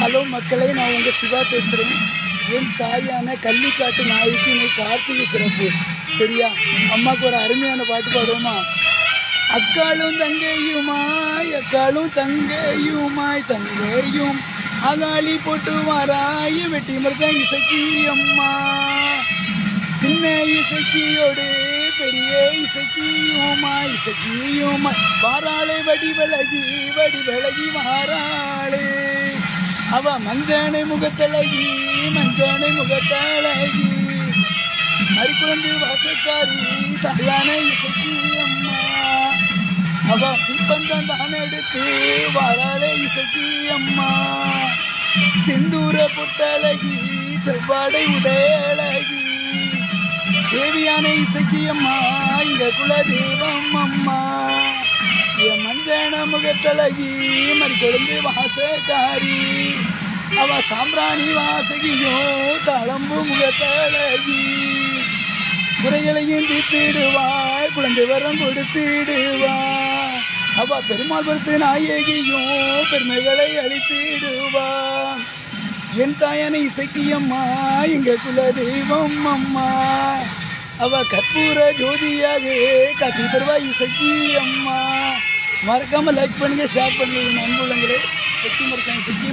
Hello மக்களே, நான் உங்கள் சிவா பேசுகிறேன். என் தாயான கள்ளிக்காட்டு நாய்க்கு இன்னைக்கு கார்த்திகை சிறப்பு. சரியா? அம்மாவுக்கு ஒரு அருமையான பாட்டு பாடுவோமா? அக்காலும் தங்கையுமாய், அக்காலும் தங்கையுமாய், தங்கையும் அகாலி போட்டு வாராய வெட்டி மருதான் இசைக்கு அம்மா. சின்ன இசைக்கியோடு பெரிய இசைக்கியுமா, இசைக்கியுமா வாராளே வடி விலகி வாராளே. அவ மஞ்சனை முகத்தழகி மறுக்குழந்து வாசக்காரி தாயான இசைக்கு அம்மா. அவ தீப்பந்தம் தான் எடுத்து வாராளே இசைக்கு அம்மா. சிந்தூர புட்டழகி செவ்வாடை உடையழகி தேவியான இசைக்கு அம்மா, இங்க குலதெய்வம் அம்மா. என் மஞ்சன முகத்தழகி மறுக்கொழுந்து வாசக்காரி அவ சாம்பிராணி வாசகியோ தளம்பு முகத்தழகி. குறைகளையும் தீர்த்திடுவாய், குழந்தை வரம் கொடுத்திடுவா. அவ பெருமாள் பொறுத்து நாயகியும் பெருமைகளை அளித்திடுவா. என் தாயான இசைக்கு அம்மா, எங்க குலதெய்வம் அம்மா. அவ கற்பூர ஜோதியாக காட்சி தருவா இசைக்கு அம்மா. மறக்காம லைக் பண்ணுங்க, ஷேர் பண்ணுங்க. அன்புள்ளங்களே, வெற்றி மறக்காம இசைக்கு